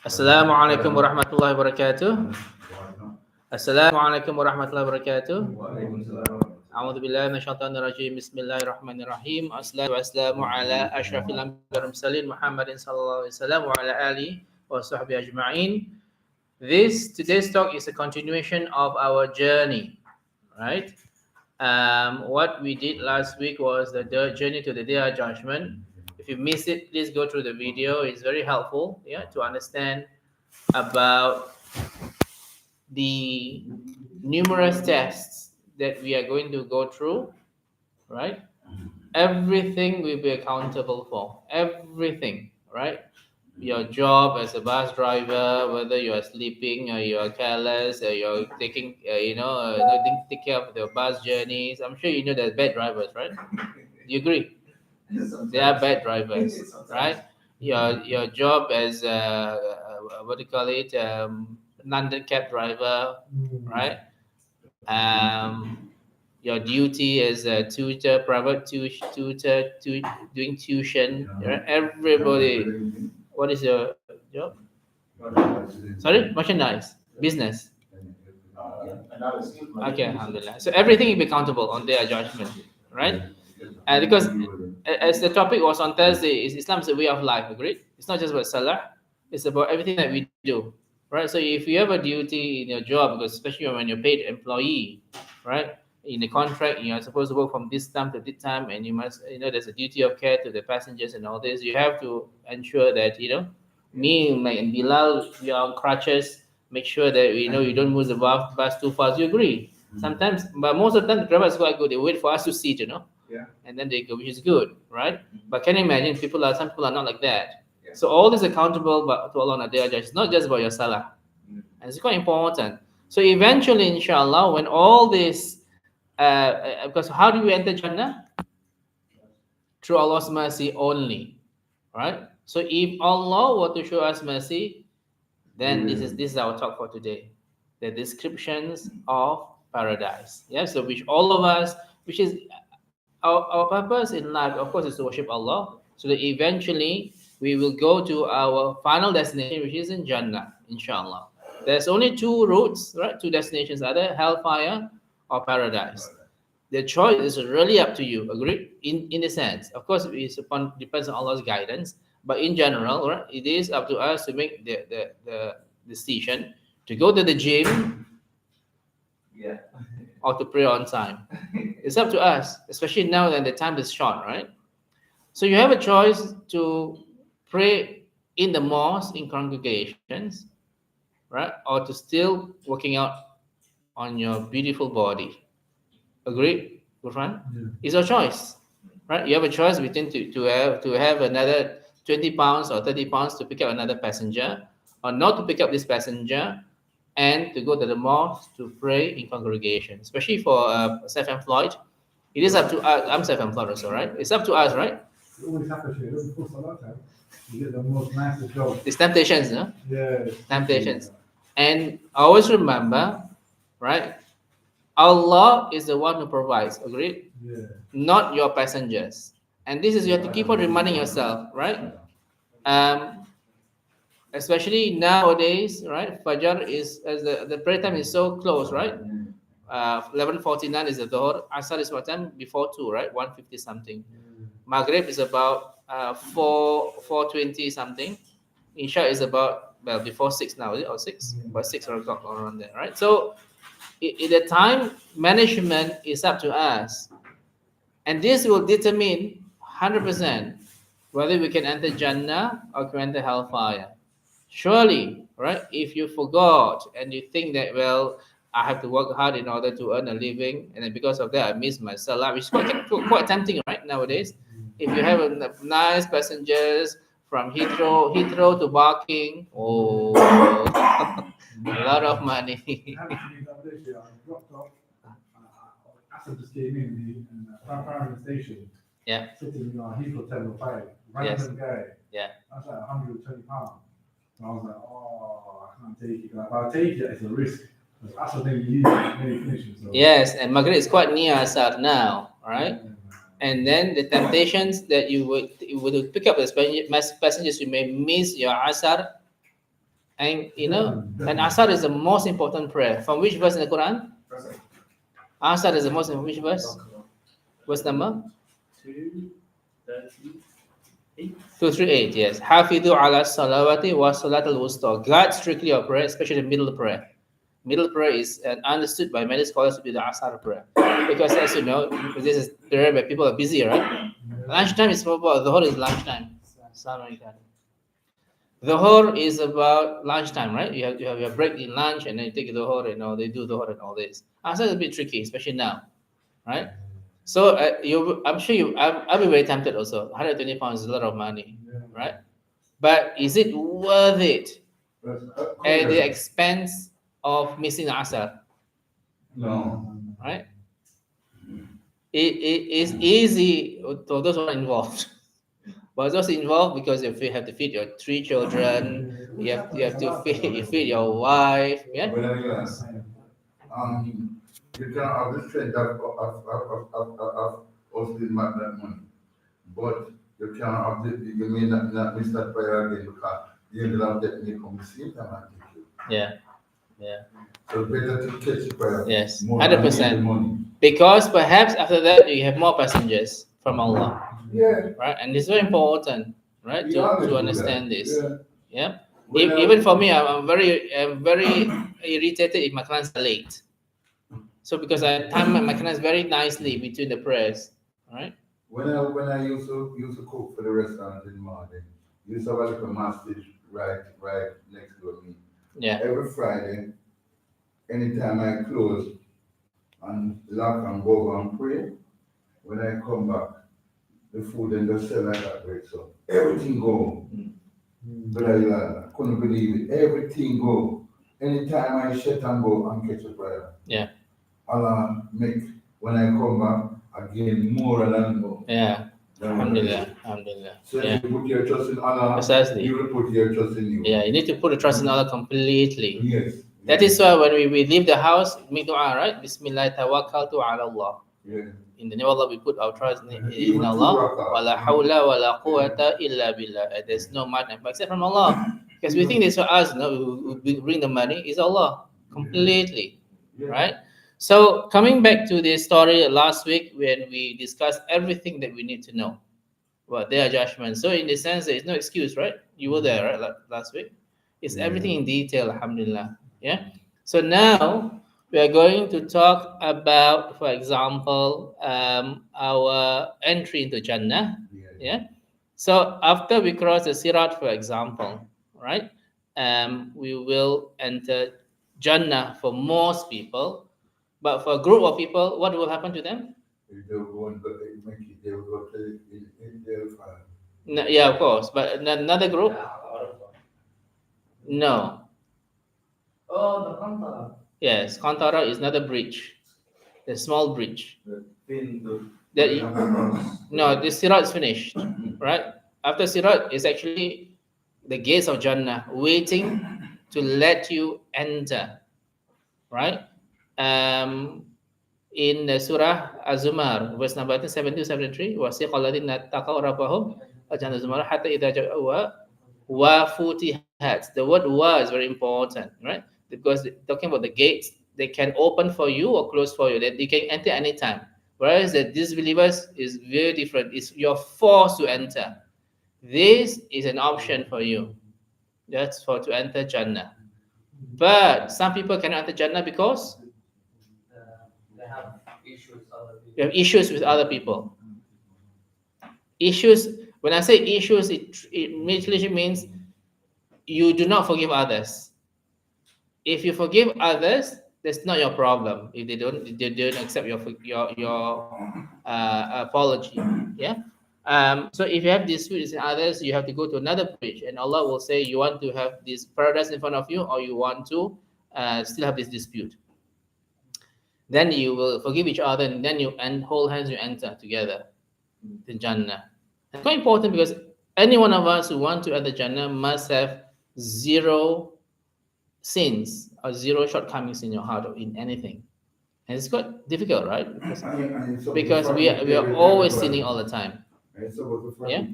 Assalamualaikum warahmatullahi wabarakatuh. Assalamualaikum warahmatullahi wabarakatuh. A'udzu billahi minasyaitonir rajim. Bismillahirrahmanirrahim. Assalatu wassalamu ala asyrafil anbiya'i wal mursalin Muhammadin sallallahu alaihi wasallam wa ala alihi wa sahbihi ajma'in. Today's talk is a continuation of our journey, right? What we did last week was the journey to the Day of Judgment. If you missed it, please go through the video. It's very helpful, to understand about the numerous tests that we are going to go through, right? Everything will be accountable for. Everything, right? Your job as a bus driver, whether you are sleeping or you are careless or you're taking, not take care of the bus journeys. I'm sure you know there's bad drivers, right? Do you agree? They are bad drivers, right? Your job as what do you call it? London cab driver, right? Your duty as a tutor, private tutor, doing tuition. Right? Everybody. What is your job? Sorry, merchandise, business. Okay, alhamdulillah. So everything will be accountable on their judgment, right? And because as the topic was on Thursday, is Islam is a way of life, agreed? It's not just about salah, it's about everything that we do, right? So if you have a duty in your job, because especially when you're paid employee, right? In the contract, you are supposed to work from this time to this time, and you must, there's a duty of care to the passengers and all this. You have to ensure that, me and Bilal, we are on crutches. Make sure that you don't move the bus too fast. You agree? Sometimes, but most of the time, the driver is quite good. They wait for us to sit, and then they go, which is good, right? But can you imagine some people are not like that. So all this accountable but to Allah on a day of judgment. It's not just about your salah. And it's quite important. So eventually, inshallah, when all this, because how do we enter Jannah? Through Allah's mercy only, right? So if Allah were to show us mercy, then this is our talk for today. The descriptions of paradise. Yeah, so which all of us, which is our purpose in life, of course, is to worship Allah. So that eventually we will go to our final destination, which is in Jannah, inshallah. There's only two routes, right? Two destinations, either hellfire or paradise. The choice is really up to you, agreed? In a sense. Of course, depends on Allah's guidance, but in general, right, it is up to us to make the decision to go to the gym, or to pray on time. It's up to us, especially now that the time is short, right? So you have a choice to pray in the mosque, in congregations, right? Or to still working out on your beautiful body. Agreed, good friend? Yeah. It's your choice, right? You have a choice between to have another 20 pounds or 30 pounds to pick up another passenger, or not to pick up this passenger, and to go to the mosque to pray in congregation. Especially for self-employed, it is up to us. I'm self-employed also, right? It's up to us, right? It always happens here. Before Salah time, you get the most nicest job. It's temptations, no? Yeah. Temptations. And always remember, right? Allah is the one who provides, agreed? Yeah. Not your passengers. And this is, you have to keep on reminding yourself, right? Especially nowadays, right? Fajr is, as the prayer time is so close, right? 11:49 is the Dhuhr. Asr is what time? Before 2, right? 1:50 something. Maghrib is about 4:20 something. Isha is about, before 6 now, is it? Or 6? About 6 or o'clock around there, right? So the time management is up to us. And this will determine 100% whether we can enter Jannah or can enter hellfire. Surely, right? If you forgot and you think that, well, I have to work hard in order to earn a living, and then because of that I miss my salah, which is quite tempting, right? Nowadays, if you have a nice passengers from Heathrow to Barking, a lot of money. Actually, the other day, I dropped off. Asad just came in the Farringdon station. Yeah. Sitting in Heathrow Terminal 5. Random guy. Yeah. That's like £120. And I was like, oh, I can't take it. If I take it, it's a risk. Because Asad never finishes. So. Yes, and Maghrib is quite near Asad now, right? Yeah. And then the temptations that you would pick up the passengers, you may miss your Asar And and Asar is the most important prayer. From which verse in the Quran? Asar is the most important. Which verse? Verse number? 238, yes. Hafidhu ala salawati wa salatul wusta. Guard strictly your prayer, especially the middle prayer. Middle prayer is understood by many scholars to be the Asar prayer. Because as you know, this is prayer where people are busy, right? Lunchtime is for the whole is lunchtime. Dhuhr is about lunchtime, right? You have your break in lunch and then you take Dhuhr, they do Dhuhr and all this. Asar is a bit tricky, especially now, right? So I'm sure I'll be very tempted also. 120 pounds is a lot of money, right? But is it worth it at the expense of missing Asar? No. Right? It is easy for those who are involved. But those involved because if you have to feed your 3 children, you have to feed your wife, yeah. You can have the strength of hosting that money, but you can have you may not miss that prayer again because you will have that money come the same time and take you. Yeah. So better to catch the prayer. Yes, more than 100%. the money. Because perhaps after that you have more passengers from Allah, Yeah. right? And it's very important, right, We always to do understand that. this. Yeah. Yeah. Even for me, I'm very irritated if my clients are late. So because I time my clients very nicely between the prayers, right? When I used to cook for the restaurant in Martin, used to have a little masjid right next to me. Yeah. Every Friday, anytime I close and lock and go over and pray, when I come back, the food and just sell like that way. So everything go. But I couldn't believe it. Everything go. Anytime I shut and go and catch a prayer. Yeah. Allah make when I come back again more than more. Yeah. Alhamdulillah. So Yeah. you put your trust in Allah, Precisely. you will put your trust in you. Yeah, you need to put the trust in Allah completely. Yes. That is why when we leave the house, make dua, right? Bismillah tawakkaltu ala Allah. Yeah. In the name of Allah, we put our trust in Allah. Wala hawla wala quwwata illa billah. There's no might except from Allah. Because we think it's for us, we bring the money, is Allah completely, right? So coming back to the story last week when we discussed everything that we need to know about their judgment. So in the sense, there is no excuse, right? You were there, right, last week. It's everything in detail, alhamdulillah. Yeah. So now we are going to talk about, for example, our entry into Jannah. Yeah. So after we cross the Sirat, for example, right, we will enter Jannah for most people. But for a group of people, what will happen to them? They will go to hellfire. No, yeah, of course. But another group? No. Oh, the Kantara. Yes, Kantara is another bridge, the small bridge. No, the Sirat is finished, right? After Sirat is actually the gates of Jannah waiting to let you enter, right? In the Surah Az-Zumar, verse number 72-73, وَسِيقَ الَّذِينَ اتَّقَوْا رَبَّهُمْ وَجَنَّةَ الزُّمَرَ حَتَّى إِذَا جَاءُوهَا وَفُتِحَتْ. The word wa is very important, right? Because talking about the gates, they can open for you or close for you. That you can enter anytime. Whereas the disbelievers is very different. You're forced to enter. This is an option for you. That's to enter Jannah. But some people cannot enter Jannah because They have issues with other people. you have issues with other people. Issues, when I say issues, it literally means you do not forgive others. If you forgive others, that's not your problem. If they don't accept your apology, yeah. So if you have disputes with others, you have to go to another bridge, and Allah will say you want to have this paradise in front of you, or you want to still have this dispute. Then you will forgive each other, and then hold hands, you enter together the Jannah. It's quite important because any one of us who want to enter Jannah must have zero sins or zero shortcomings in your heart or in anything. And it's quite difficult, right? Because we are always sinning all the time. Yeah.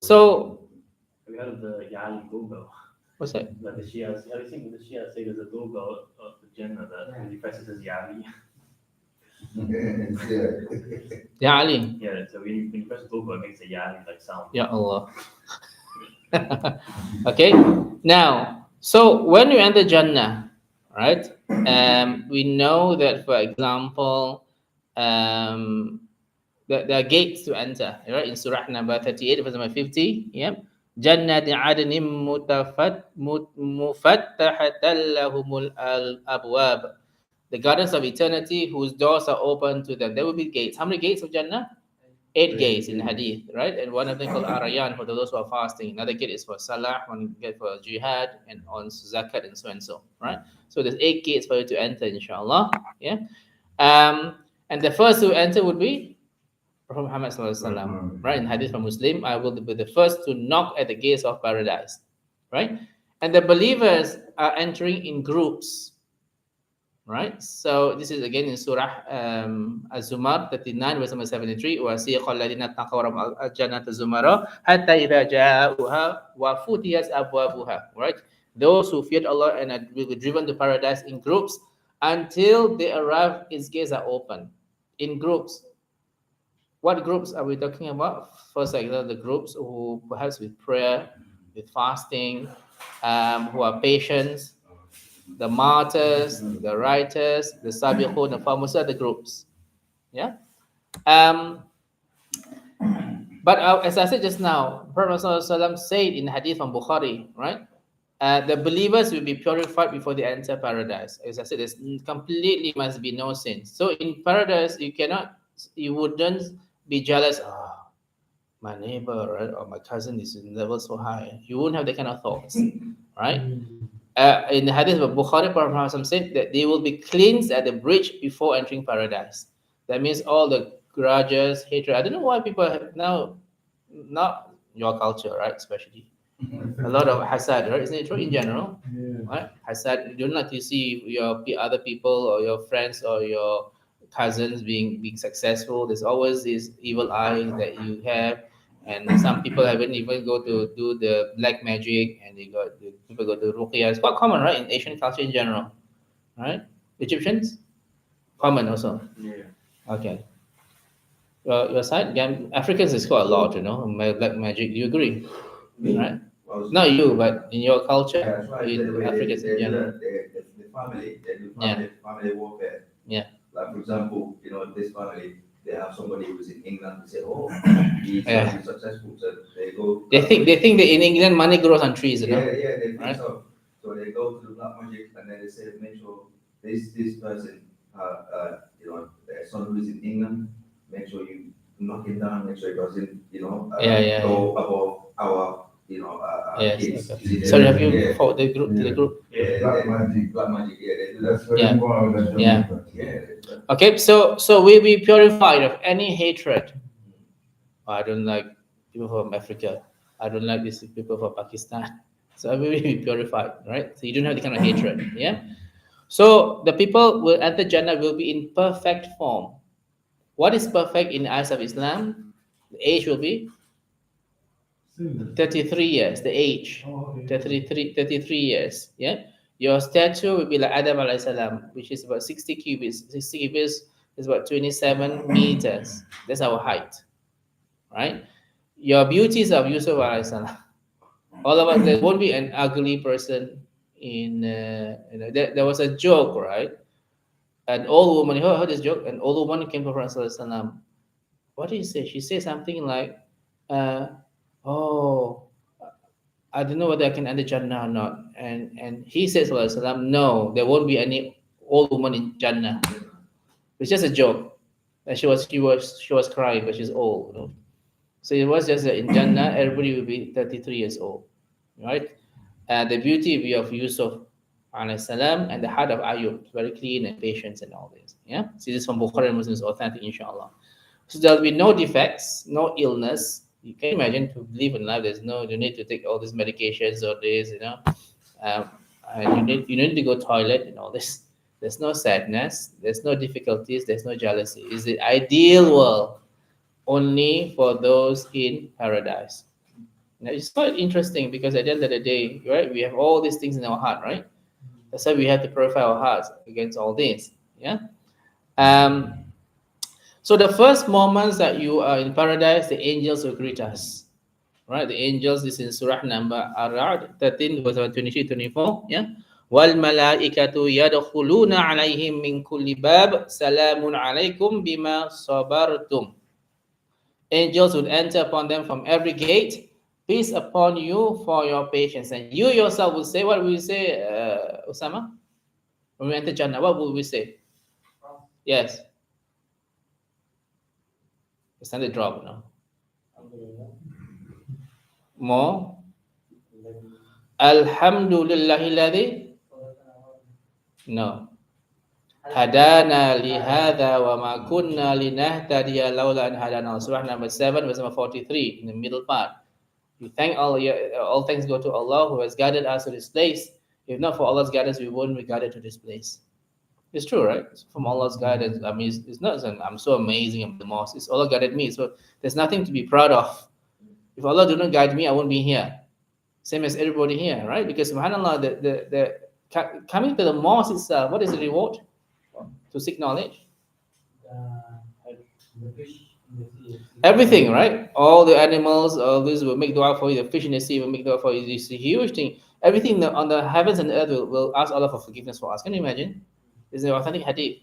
So you heard of the Yali Google? What's that? Like the Shias, have you seen the Shias say there's a Google of the Jannah that when you press it says Yali? Yeah. Ya Ali. Yeah, so when you press Google, it makes a Yali like sound. Ya Allah. Okay. Now, so when you enter Jannah, right? We know that, for example, there are gates to enter, right? In Surah number 38, verse number 50. Yeah. Jannati adnin mufattahatan lahumul abwab. The gardens of eternity whose doors are open to them. There will be gates. How many gates of Jannah? 8 gates in Hadith, right? And one of them called Arayan for those who are fasting. Another gate is for Salah, one gate for Jihad, and on Zakat, and so, right? So there's 8 gates for you to enter, inshallah. Yeah. And the first to enter would be Prophet Muhammad Sallallahu Alaihi Wasallam, right? In Hadith from Muslim, I will be the first to knock at the gates of paradise, right? And the believers are entering in groups, right? So this is again in Surah Az-Zumar 39, verse number 73. وَسِيقَ الَّذِينَ اتَّقَوْا رَبَّهُمْ الْجَنَّةَ زُمَرًا حَتَّى إِذَا جَاءُوهَا وَفُتِحَتْ أَبْوَابُهَا, right? Those who feared Allah and will be driven to paradise in groups until they arrive, its gates are open. In groups. What groups are we talking about? First, the groups who perhaps with prayer, with fasting, who are patient, the martyrs, the writers, the sabiqun, the farmers are the groups. Yeah. But as I said just now, Prophet ﷺ said in Hadith from Bukhari, right? The believers will be purified before they enter paradise. As I said, there's completely must be no sin. So in paradise, you wouldn't be jealous. Oh, my neighbor, right, or my cousin is in level so high. You wouldn't have that kind of thoughts, right? In the Hadith of Bukhari, Prophet said that they will be cleansed at the bridge before entering paradise. That means all the grudges, hatred. I don't know why people have now, not your culture, right? Especially a lot of hasad, right? Isn't it true in general? Yeah. Right? Hasad. You don't like to see your other people or your friends or your cousins being successful. There's always this evil eye that you have. And some people haven't even go to do the black magic, and people go to ruqyah. It's quite common, right, in Asian culture in general, right? Egyptians, common also. Yeah. Okay. Your side, Africans is quite a lot, black magic. Do you agree? Right? Not you, but in your culture, in Africans in general. The family, they do family warfare. Yeah. Like for example, this family, they have somebody who's in England. They say, "Oh, he's successful," so they go. They think that in England money grows on trees, Yeah, they think right? so. So they go to the black magic, and then they say, "Make sure this person, their son who's in England, make sure you knock him down. Make sure he doesn't, go above our." Yes. kids." Okay. Sorry, have you fought the group? Yeah. The group? Yeah, Black magic. black magic. Yeah, they do That's that. where Yeah. I'm going with that. Yeah. Yeah. Okay, so we be purified of any hatred. I don't like people from Africa. I don't like these people from Pakistan. So we will be purified, right? So you don't have the kind of hatred. Yeah. So the people will enter Jannah will be in perfect form. What is perfect in the eyes of Islam? The age will be Sinless. 33 years. The age. Oh, okay. 33 years. Yeah. Your statue will be like Adam alayhi salam, which is about 60 cubits. 60 cubits is about 27 meters. That's our height. Right? Your beauties of Yusuf alayhi salam. All of us, there won't be an ugly person in there was a joke, right? An old woman, you heard this joke? An old woman came to Prophet sallallahu alaihi wasallam. What did he say? She said something like, oh, I don't know whether I can enter Jannah or not. And he says, no, there won't be any old woman in Jannah. It's just a joke. And she was crying, but she's old. So it was just that in Jannah, everybody will be 33 years old, right? The beauty of Yusuf alayhi salam and the heart of Ayub, very clean and patient and all this. Yeah. See, this from Bukhari and Muslim is authentic, inshallah. So there will be no defects, no illness. You can imagine to live in life. You need to take all these medications or this, and you need to go toilet and all this. There's no sadness. There's no difficulties. There's no jealousy. It's the ideal world, only for those in paradise. Now, it's quite interesting because at the end of the day, right, we have all these things in our heart, right? That's why we have to purify our hearts against all this. Yeah. So the first moments that you are in paradise, the angels will greet us. Right? The angels, this is Surah number Ar-Ra'd 13, verse 23, 24. Yeah. وَالْمَلَائِكَةُ يَدْخُلُونَ عَلَيْهِمْ مِنْ كُلِّ بَابٍ سَلَامٌ عَلَيْكُمْ بِمَا صَبَرْتُمْ. Angels would enter upon them from every gate. Peace upon you for your patience. And you yourself will say, what will you say, Osama? When we enter Jannah, what will we say? Yes. It's not a drop, no. More. Alhamdulillahilladzi. No. Hadana lihada wa ma kunna linahtadiya lawla an hadana. Surah number 7, verse number 43, in the middle part. We thank all thanks go to Allah who has guided us to this place. If not for Allah's guidance, we wouldn't be guided to this place. It's true, right? It's from Allah's guidance. I mean, it's not saying I'm so amazing in the mosque. It's Allah guided me. So there's nothing to be proud of. If Allah do not guide me, I won't be here. Same as everybody here, right? Because subhanAllah, the coming to the mosque itself, what is the reward? To seek knowledge. The fish in the sea. Everything, right? All the animals, all this will make dua for you. The fish in the sea will make dua for you. It's a huge thing. Everything on the heavens and earth will ask Allah for forgiveness for us. Can you imagine? It's an authentic hadith.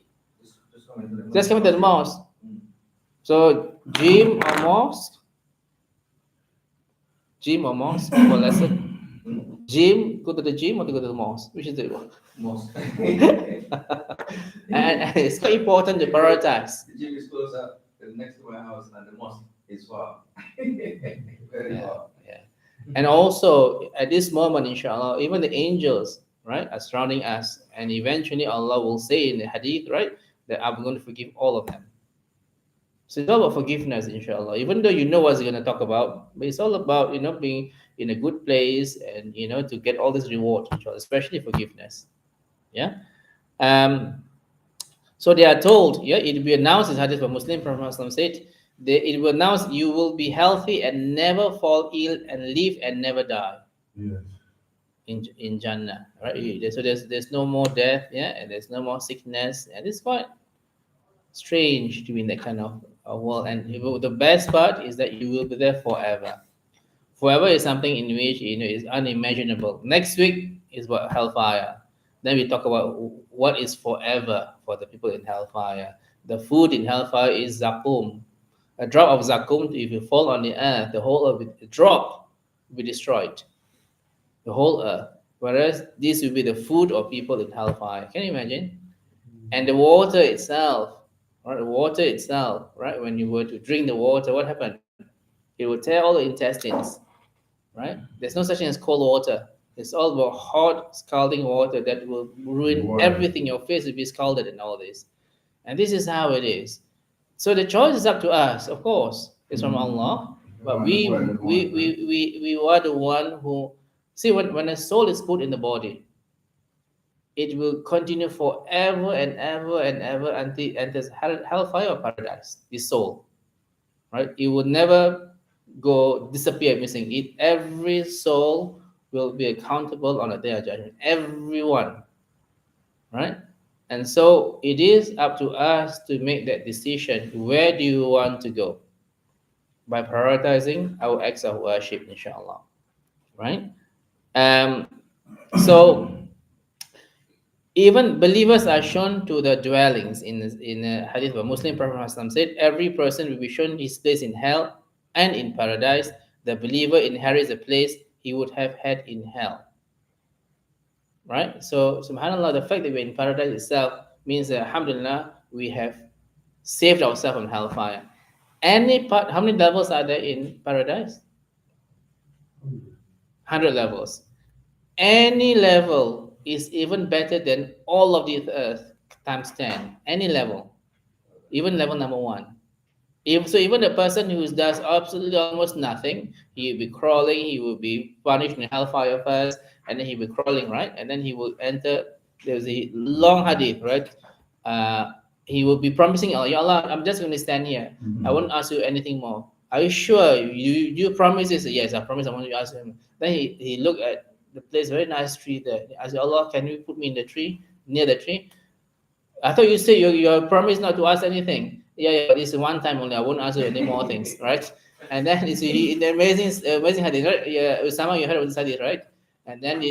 Just coming to the Just coming to the mosque. Mm. So, gym or mosque? Gym or mosque for lesson? Gym, go to the gym or to go to the mosque? Which is the one? Mosque. And it's quite important to prioritize. The gym is closer, next to my house, and the mosque is far. Very far. Yeah. And also, at this moment, inshallah, even the angels, right, are surrounding us. And eventually, Allah will say in the hadith, right, that I'm going to forgive all of them. So it's all about forgiveness, inshallah. Even though you know what he's going to talk about, but it's all about, being in a good place and, to get all this reward, inshallah, especially forgiveness. Yeah. So they are told, yeah, it will be announced in hadith by Muslim Prophet Muhammad said, it will announce you will be healthy and never fall ill and live and never die. Yes. In Jannah, right? So there's no more death, yeah, and there's no more sickness, and it's quite strange to be in that kind of world. And the best part is that you will be there forever. Forever is something in which is unimaginable. Next week is about hellfire. Then we talk about what is forever for the people in hellfire. The food in hellfire is zakum. A drop of zakum, if you fall on the earth, the whole of it, the drop will be destroyed. The whole earth. Whereas this will be the food of people in hellfire. Can you imagine? And the water itself, right? The water itself, right? When you were to drink the water, what happened? It will tear all the intestines, right? There's no such thing as cold water. It's all about hot, scalding water that will ruin Wow. everything. Your face will be scalded and all this. And this is how it is. So the choice is up to us, of course. It's from Allah. But we are the one who see when a soul is put in the body, it will continue forever and ever and ever until it enters hellfire or paradise. The soul, right? It will never go disappear, missing. Every soul will be accountable on the day of judgment. Everyone, right? And so it is up to us to make that decision. Where do you want to go? By prioritizing our acts of worship, inshallah, right? So even believers are shown to the dwellings in a hadith where Muslim Prophet Muhammad said, every person will be shown his place in hell and in paradise. The believer inherits a place he would have had in hell. Right? So subhanAllah, the fact that we're in paradise itself means that alhamdulillah, we have saved ourselves from hellfire. How many levels are there in paradise? 100 levels. Any level is even better than all of the earth times 10. Any level. Even level number 1. Even the person who does absolutely almost nothing, he will be crawling, he will be punished in hellfire first, and then he will be crawling, right? And then he will enter, there's a long hadith, right? He will be promising, oh, Ya Allah, I'm just going to stand here. I won't ask you anything more. are you sure you promise this? Yes, I promise. I want to ask him. Then he looked at the place, very nice tree there. I said, Allah, can you put me in the tree, near the tree? I thought you said you promised not to ask anything. Yeah, but it's one time only. I won't ask you any more things, right? And then it's in the amazing hadith, right? Yeah, Usama, you heard of this hadith, right? And then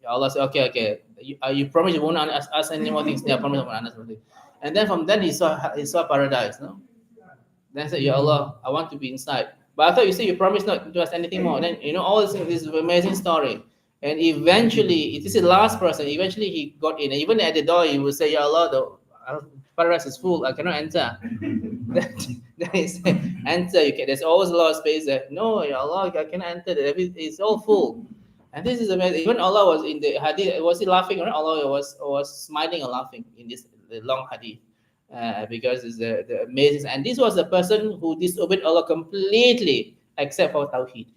Allah said, okay, you promise you won't ask any more things. Yeah, I promise I won't ask anything. And then from then he saw paradise, no? Then I said, Ya Allah, I want to be inside. But I thought you said you promised not to ask anything more. Then all this amazing story. And eventually, this is the last person. Eventually, he got in. And even at the door, he would say, Ya Allah, the paradise is full. I cannot enter. Then he said, enter. There's always a lot of space there. No, Ya Allah, I cannot enter. It's all full. And this is amazing. Even Allah was in the hadith. Was he laughing? Or Allah was smiling or laughing in this long hadith. Because it's the amazing. And this was the person who disobeyed Allah completely, except for Tawheed.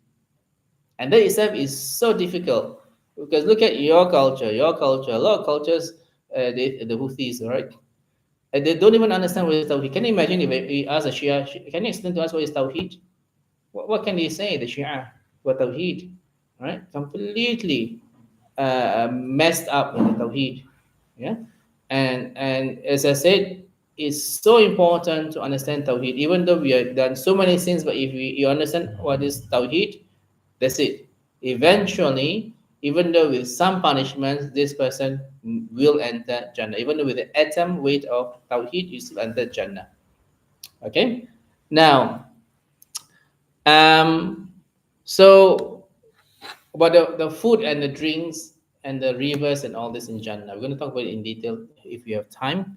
And that itself is so difficult, because look at your culture, a lot of cultures, the Houthis, right? And they don't even understand what is Tawheed. Can you imagine if we ask a Shia, can you explain to us what is Tawheed? What can they say, the Shia, what Tawheed, right? Completely messed up in the Tawheed, yeah? And as I said, it's so important to understand Tawheed, even though we have done so many things, but if you understand what is Tawheed, that's it. Eventually, even though with some punishments, this person will enter Jannah. Even though with the atom weight of Tawheed, you still enter Jannah. Okay? Now, so about the food and the drinks and the rivers and all this in Jannah, we're going to talk about it in detail if we have time.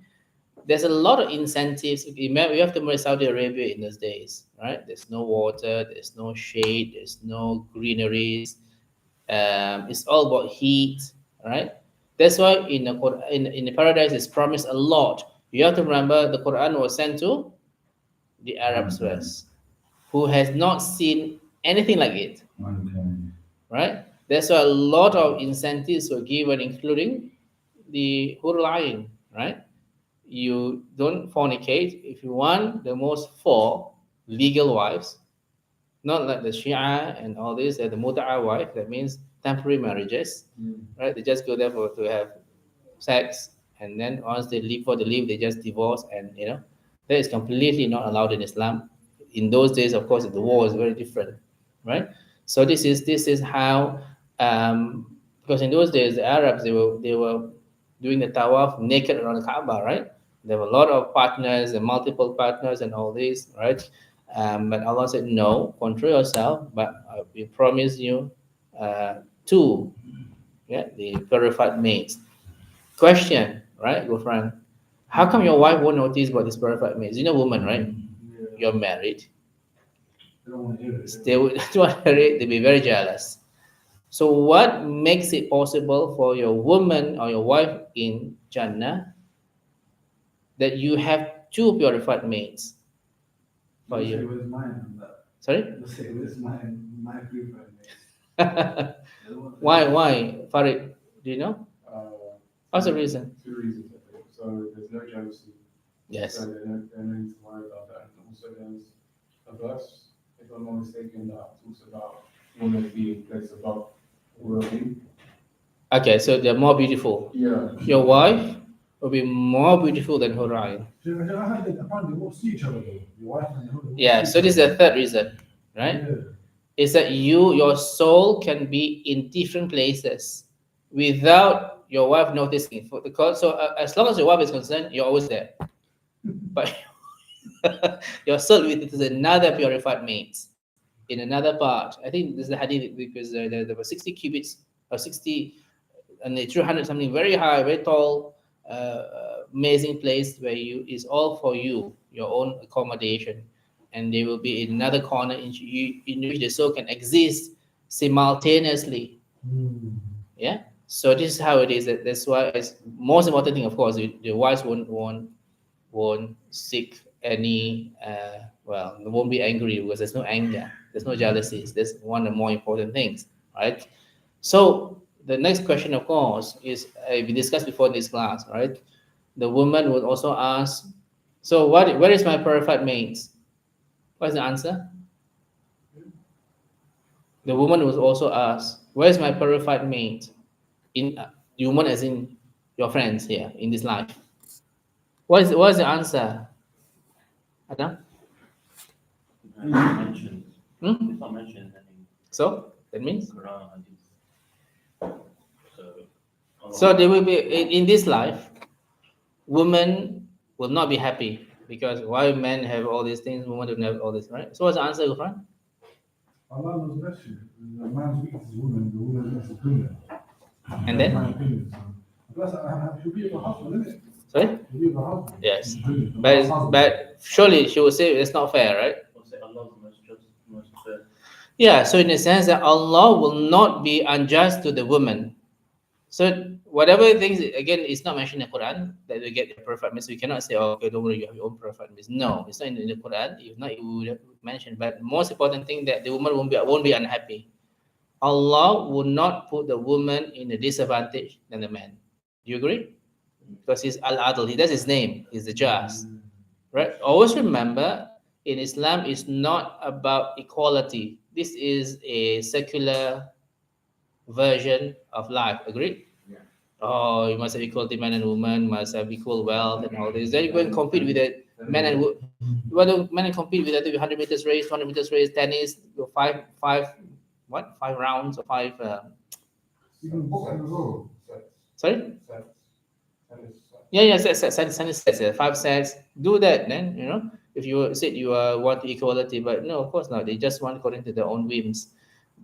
There's a lot of incentives. We have to remember Saudi Arabia in those days, right? There's no water, there's no shade, there's no greeneries. It's all about heat, right? That's why in the paradise it's promised a lot. You have to remember the Quran was sent to the Arabs first, who has not seen anything like it, right? That's why a lot of incentives were given, including the Hurul Ain, right? You don't fornicate. If you want the most 4 legal wives, not like the Shia and all this, the Muta'a wife, that means temporary marriages, right? They just go there to have sex, and then once they leave they just divorce, and that is completely not allowed in Islam. In those days, of course, the war was very different, right? So this is how, because in those days the Arabs they were doing the tawaf naked around the Kaaba, right? There were a lot of partners and multiple partners and all this, right? But Allah said, no, control yourself, but we promise you 2, the purified maids. Question, right, Gufran? How come your wife won't notice about this purified maids? Woman, right? Yeah. You're married. They don't want to hear it. They would they'd be very jealous. So what makes it possible for your woman or your wife in Jannah that you have 2 purified maids for Let's say you? where's mine on that? Sorry? Let's say where's my group Why, Farid? Do you know? What's the reason? 2 reasons, I think. So there's no jealousy. Yes. So they don't need to worry about that. And also there's a verse, if I'm not mistaken, that talks about women being placed above worldly. Okay, so they're more beautiful. Yeah. Your wife will be more beautiful than Hurayn. Apparently they won't see each other though. Your wife and your husband. Yeah, so this is the third reason, right? Yeah. Is that your soul can be in different places without your wife noticing. So as long as your wife is concerned, you're always there. But your soul is another purified mate in another part. I think this is the hadith, because there were 60 cubits or 60 and 300 something, very high, very tall, amazing place where is all for you, your own accommodation, and they will be in another corner in which the soul can exist simultaneously. Yeah. So this is how it is. That's why it's most important thing. Of course, the wives won't seek any. They won't be angry because there's no anger, there's no jealousies. That's one of the more important things, right? So the next question, of course, is we discussed before in this class, right? The woman would also ask, so where is my purified maid? What's the answer? The woman was also asked, "Where's my purified maid?" In woman, as in your friends here in this life. What is the answer? Adam? It's not mentioned. Hmm? It's not mentioned in So that means Quran and Hadith. so they will be in this life. Women will not be happy because why men have all these things, women don't have all this, right? So what's the answer, Gufran? Allah knows best. The man's weakness is woman, the woman's weakness is women. And That's then, my opinion. So. Plus, she'll be with her husband, isn't it? sorry, She'll be with her husband. yes, She's brilliant. Her but husband. but surely she will say it's not fair, right? Or say Allah is the most just, most fair. Yeah. So in the sense that Allah will not be unjust to the woman. So whatever things again, it's not mentioned in the Quran that we get the perfect means. We cannot say, oh, okay, don't worry, you have your own perfect means. No, it's not in the Quran. If not, it would have mentioned. But most important thing that the woman won't be unhappy. Allah will not put the woman in a disadvantage than the man. Do you agree? Because he's Al-Adl. That's his name. He's the just. Right? Always remember, in Islam, it's not about equality. This is a secular version of life. Agreed? Yeah. Oh, you must have equality, man and woman, must have equal wealth and all this. Then you go and compete with the men and men and compete with the 100 meters race, 200 meters race, tennis, five rounds or five. Even boxing as well. Sorry. Sets. Tennis sets. Yeah, sets, 5 sets. Do that, then if you said you want equality, but no, of course not. They just want according to their own whims.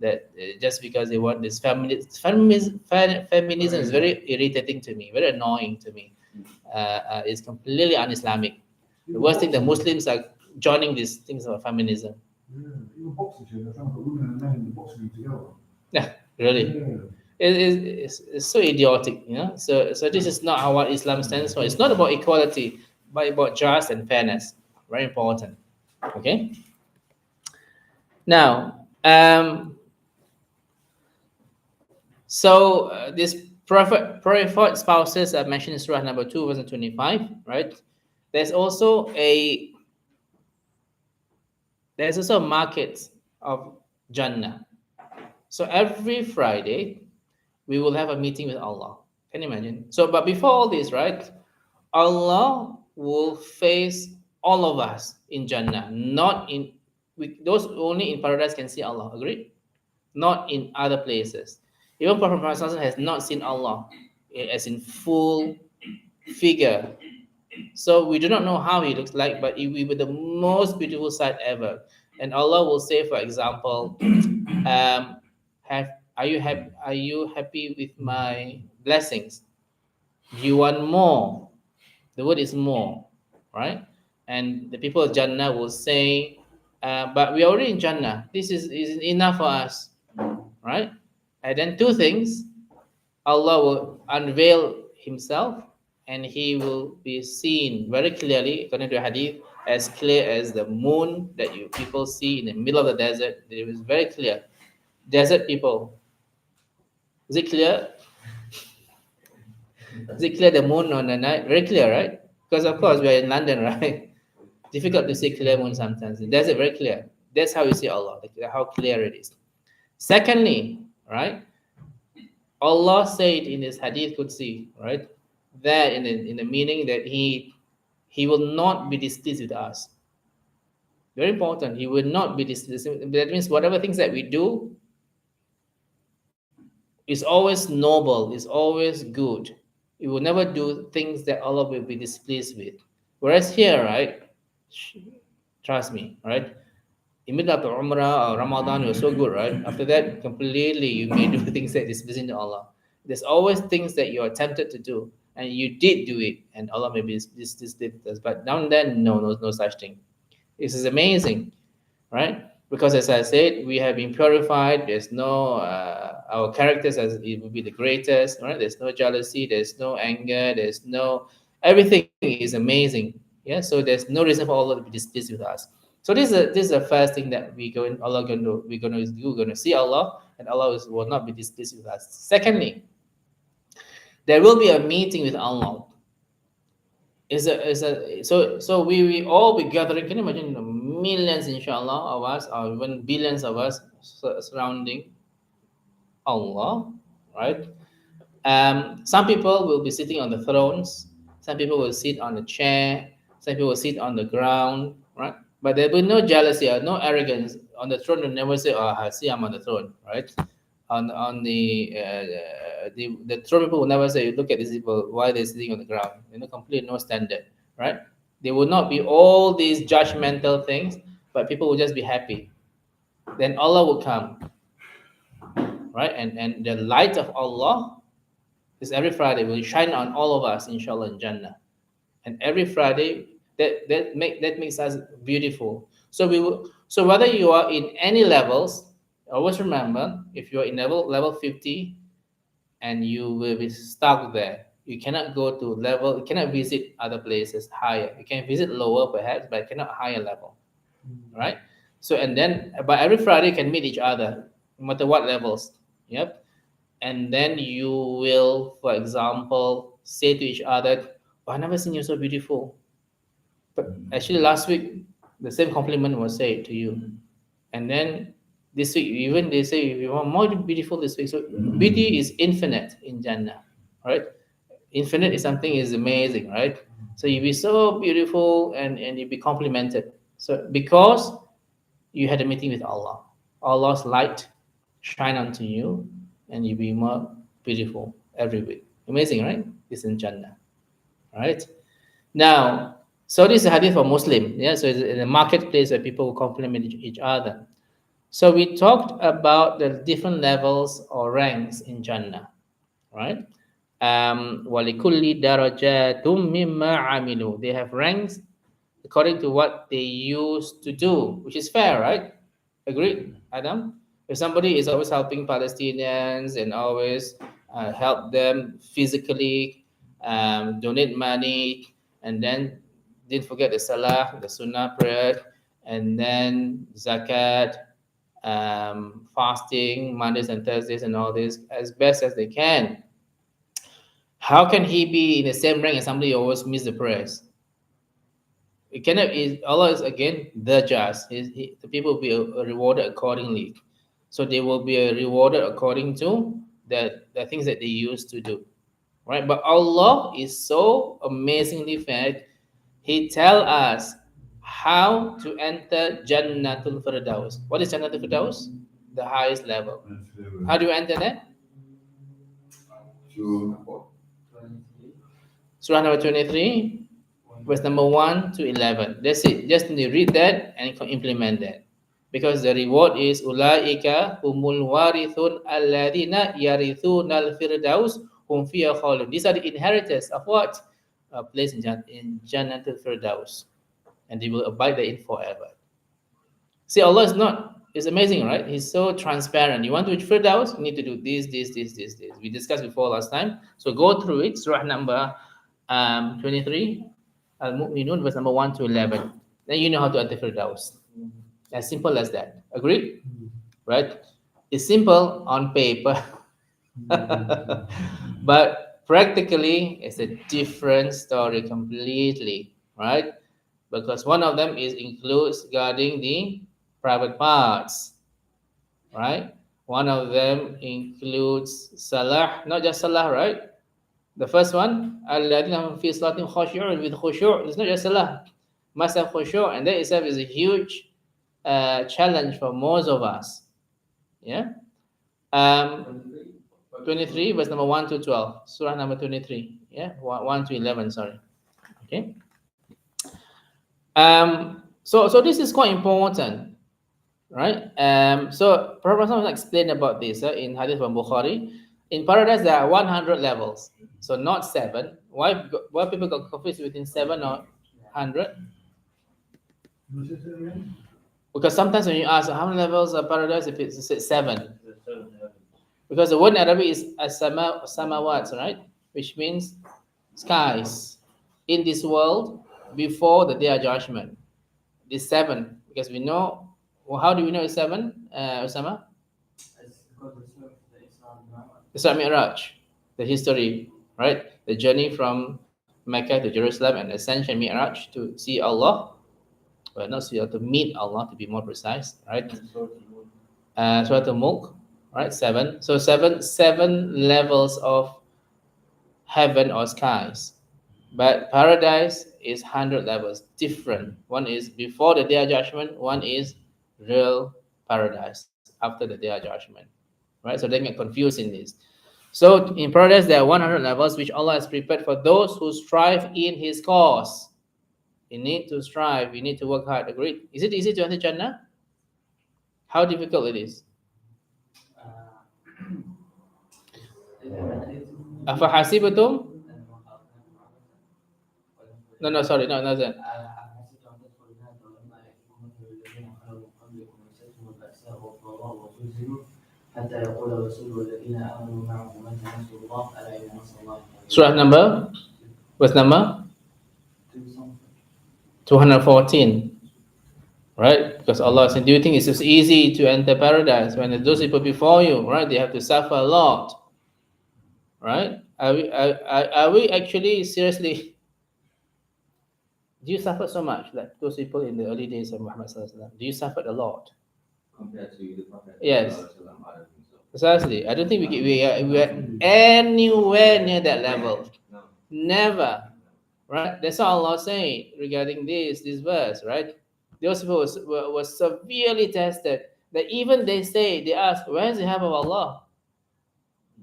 That just because they want this feminism is very irritating to me, very annoying to me. It's completely un-Islamic. The worst thing, the Muslims are joining these things about feminism. Yeah, even boxing, they're trying to put women and men in the boxing ring together. Yeah, really. Yeah. It's so idiotic, So this is not how what Islam stands for. It's not about equality, but about justice and fairness. Very important. Okay. Now, this preferred spouses are mentioned in Surah number 2, verse 25, right? There's also a market of Jannah. So every Friday, we will have a meeting with Allah. Can you imagine? So, but before all this, right? Allah will face all of us in Jannah, not in those only in paradise can see Allah. Agree? Not in other places. Even Prophet Muhammad has not seen Allah as in full figure. So we do not know how he looks like, but it will be the most beautiful sight ever. And Allah will say, for example, are you happy with my blessings? Do you want more? The word is more, right? And the people of Jannah will say, but we are already in Jannah. This is enough for us, right? And then two things, Allah will unveil himself and he will be seen very clearly, according to the hadith, as clear as the moon that you people see in the middle of the desert. It was very clear. Desert people. Is it clear? Is it clear the moon on the night? Very clear, right? Because of course we are in London, right? Difficult to see clear moon sometimes. The desert very clear. That's how you see Allah, how clear it is. Secondly, right? Allah said in this hadith Qudsi, right? That in the meaning that he will not be displeased with us. Very important. He will not be displeased. That means whatever things that we do is always noble, is always good. We will never do things that Allah will be displeased with. Whereas here, right? Trust me, right? In middle of the Umrah or Ramadan, you're so good, right? After that, completely you may do things that displeasing to Allah. There's always things that you are tempted to do, and you did do it, and Allah may be displeased. But down and then, no such thing. This is amazing, right? Because as I said, we have been purified. There's no our characters as it will be the greatest, right? There's no jealousy, there's no anger, there's no everything is amazing. Yeah, so there's no reason for Allah to be displeased with us. So this is the first thing that we're going to see Allah, and Allah will not be displeased with us. Secondly, there will be a meeting with Allah. So we all be gathering. Can you imagine millions, inshallah, of us, or even billions of us surrounding Allah, right? Some people will be sitting on the thrones, some people will sit on the chair, some people will sit on the ground, right? But there will be no jealousy or no arrogance. On the throne, will never say, "Oh, I see, I'm on the throne," right? On the throne, people will never say, "Look at these people, why they're sitting on the ground?" Complete no standard, right? There will not be all these judgmental things, but people will just be happy. Then Allah will come, right? And the light of Allah is every Friday will shine on all of us, inshallah, in Jannah. And every Friday, that makes us beautiful. So whether you are in any levels, always remember, if you are in level 50 and you will be stuck there, you cannot go to level, you cannot visit other places higher. You can visit lower perhaps, but cannot higher level, right? So and then, but every Friday you can meet each other, no matter what levels. Yep. And then you will, for example, say to each other, "Oh, I've never seen you so beautiful." But actually, last week, the same compliment was said to you. And then this week, even they say, "You are more beautiful this week." So beauty is infinite in Jannah, right? Infinite is something is amazing, right? So you be so beautiful and you be complimented. So because you had a meeting with Allah, Allah's light shine onto you, and you be more beautiful every week. Amazing, right? It's in Jannah, right? Now, so this is a hadith for Muslim. Yeah, so it's in a marketplace where people will compliment each other. So we talked about the different levels or ranks in Jannah, right? وَلِكُلِّ دَرَجَاتٌ مِّمَّا عَمِلُوا. They have ranks according to what they used to do, which is fair, right? Agreed, Adam? If somebody is always helping Palestinians and always help them physically, donate money, and then didn't forget the salah, the sunnah prayer, and then zakat, fasting Mondays and Thursdays and all this as best as they can. How can he be in the same rank as somebody who always miss the prayers? It cannot. Allah is again the just. The people will be rewarded accordingly. So they will be rewarded according to the things that they used to do, right? But Allah is so amazingly fair. He tell us how to enter Jannatul Firdaus. What is Jannatul Firdaus? The highest level. How do you enter that? Surah number 23, verse number 1 to 11. That's it. Just need to read that and implement that. Because the reward is Ulaika humul warithun alladhina yarithuna al-firdaus hum fiha khalidun. These are the inheritors of what? A place in Jannatul Firdaus. And they will abide therein forever. See, Allah is not, it's amazing, right? He's so transparent. You want to reach Firdaus, you need to do this. We discussed before last time. So go through it. Surah number 23, Al-Mu'minun, verse number 1 to 11. Then you know how to enter Firdaus. As simple as that. Agreed? Right? It's simple on paper. But practically, it's a different story completely. Right? Because one of them includes guarding the private parts. Right? One of them includes salah, not just salah, right? The first one, alladhina fi salatin khashi'un, with khushu'. It's not just salah, must have khushu', and that itself is a huge challenge for most of us. Yeah. 23, verse number 1 to 12. Surah number 23. Yeah, 1 to 11. Sorry. Okay. So this is quite important, right? So Prophet Muhammad explained about this in Hadith from Bukhari. In paradise, there are 100 levels, so not 7. Why people got confused between 7 or 100? Because sometimes when you ask how many levels of paradise, if it's 7, because the word in Arabic is samawat, right? Which means skies in this world before the day of judgment. This 7, because we know. Well, how do we know it's 7, Osama? Isra Mi'raj, the history, right? The journey from Mecca to Jerusalem and ascension Mi'raj to see Allah, Well, not Surah to meet Allah, to be more precise, right? So to Surah Al-Mulk, right? 7. So seven levels of heaven or skies. But paradise is 100 levels, different. One is before the day of judgment, one is real paradise after the day of judgment. Right? So they get confused in this. So in paradise, there are 100 levels which Allah has prepared for those who strive in His cause. You need to strive, you need to work hard. Agreed? Is it easy to enter Jannah? How difficult it is? أفحسبتم No, sorry, no, that. Surah number? Verse number? 214. Right? Because Allah said, do you think it's just easy to enter paradise when those people before you, right? They have to suffer a lot. Right? Are we actually seriously? Do you suffer so much like those people in the early days of Muhammad Sallallahu Alaihi Wasallam? Do you suffer a lot? Compared to the Prophet. Yes. I don't think so. Precisely. I don't think we are anywhere near that level. No. Never. Right? That's what Allah saying regarding this verse, right? Those people were severely tested. That even they ask, where is the help of Allah?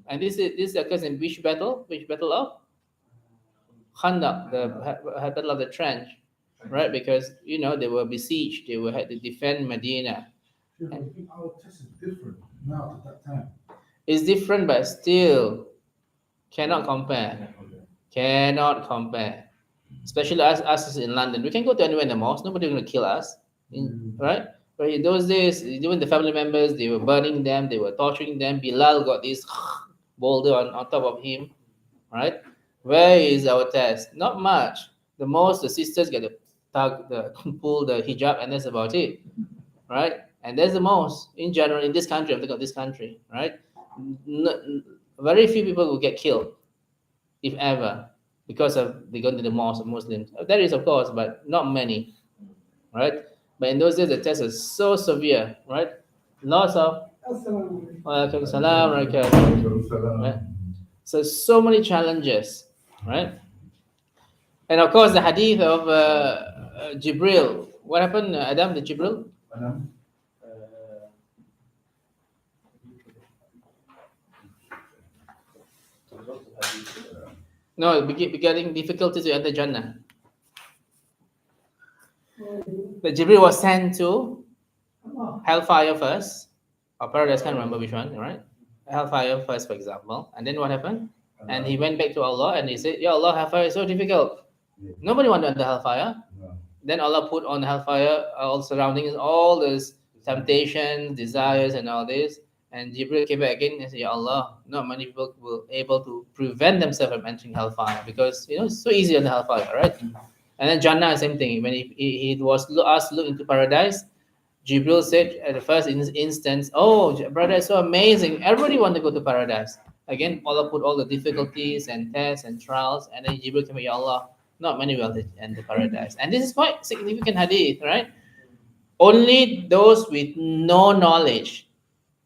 And this occurs in which battle? Which battle of? Khandaq, the battle of the trench, right? Because they were besieged, they had to defend Medina. I think our test is different now at that time. It's different, but still cannot compare. Cannot compare. Especially us in London, we can go to anywhere in the mosque. Nobody's going to kill us, right? But in those days, even the family members, they were burning them, they were torturing them. Bilal got this boulder on top of him, right? Where is our test? Not much. The most, the sisters get to pull the hijab, and that's about it, right? And that's the most in general in this country. I'm thinking of this country, right? Very few people will get killed, if ever, because of they go to the mosque of Muslims. There is, of course, but not many, right? But in those days, the test is so severe, right? Lots of. Walaikum salam, right? So many challenges, right? And of course, the hadith of Jibril. What happened, Adam, to Jibril? No, getting difficulty to enter Jannah. The Jibril was sent to hellfire first, or paradise, can't remember which one, right? Hellfire first, for example. And then what happened? And he went back to Allah and he said, Ya Allah, hellfire is so difficult. Nobody wanted to enter hellfire. Then Allah put on hellfire all surroundings, all these temptations, desires, and all this. And Jibril came back again and said, Ya Allah, not many people were able to prevent themselves from entering hellfire because it's so easy on the hellfire, right? And then Jannah, same thing. When he was asked to look into paradise, Jibril said at the first instance, oh, paradise is so amazing. Everybody wants to go to paradise. Again, Allah put all the difficulties and tests and trials. And then Jibril came, Ya Allah, not many will enter paradise. And this is quite significant hadith, right? Only those with no knowledge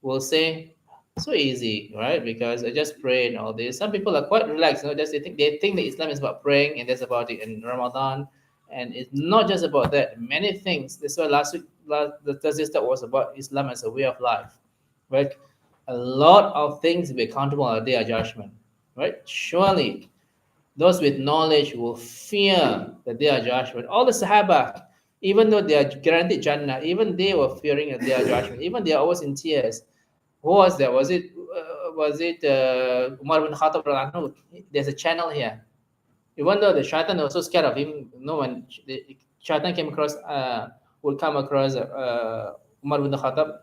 will say, so easy, right? Because I just pray and all this. Some people are quite relaxed. Just they think that Islam is about praying and that's about it in Ramadan. And it's not just about that. Many things. That's why the Thursday talk was about Islam as a way of life, right? A lot of things will be accountable on the day of judgment, right? Surely, those with knowledge will fear the day of judgment. All the Sahaba, even though they are guaranteed Jannah, even they were fearing the day of judgment. Even they are always in tears. Who was that? Was it Umar bin Khattab? There's a channel here. Even though the shaitan was so scared of him, when the shaitan would come across Umar bin Khattab,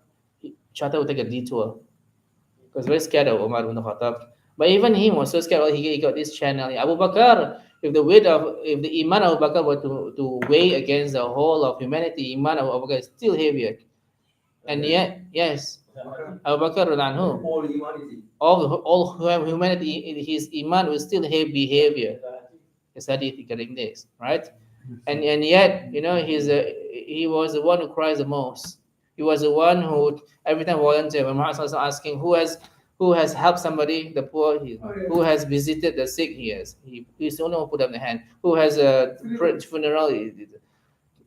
shaitan would take a detour. Because very scared of Umar bin Khattab. But even him was so scared, he got this channel. Abu Bakr, if the Iman of Abu Bakr were to weigh against the whole of humanity, Iman of Abu Bakr is still heavier. And yet, yes, Abu Bakr all humanity, his Iman was still heavier. It's hadith regarding this, right? and yet, you know, he was the one who cries the most. He was the one who every time volunteer. When Muhammad was asking who has helped somebody, the poor, who has visited the sick, he's the only one who put up the hand. Who has a funeral?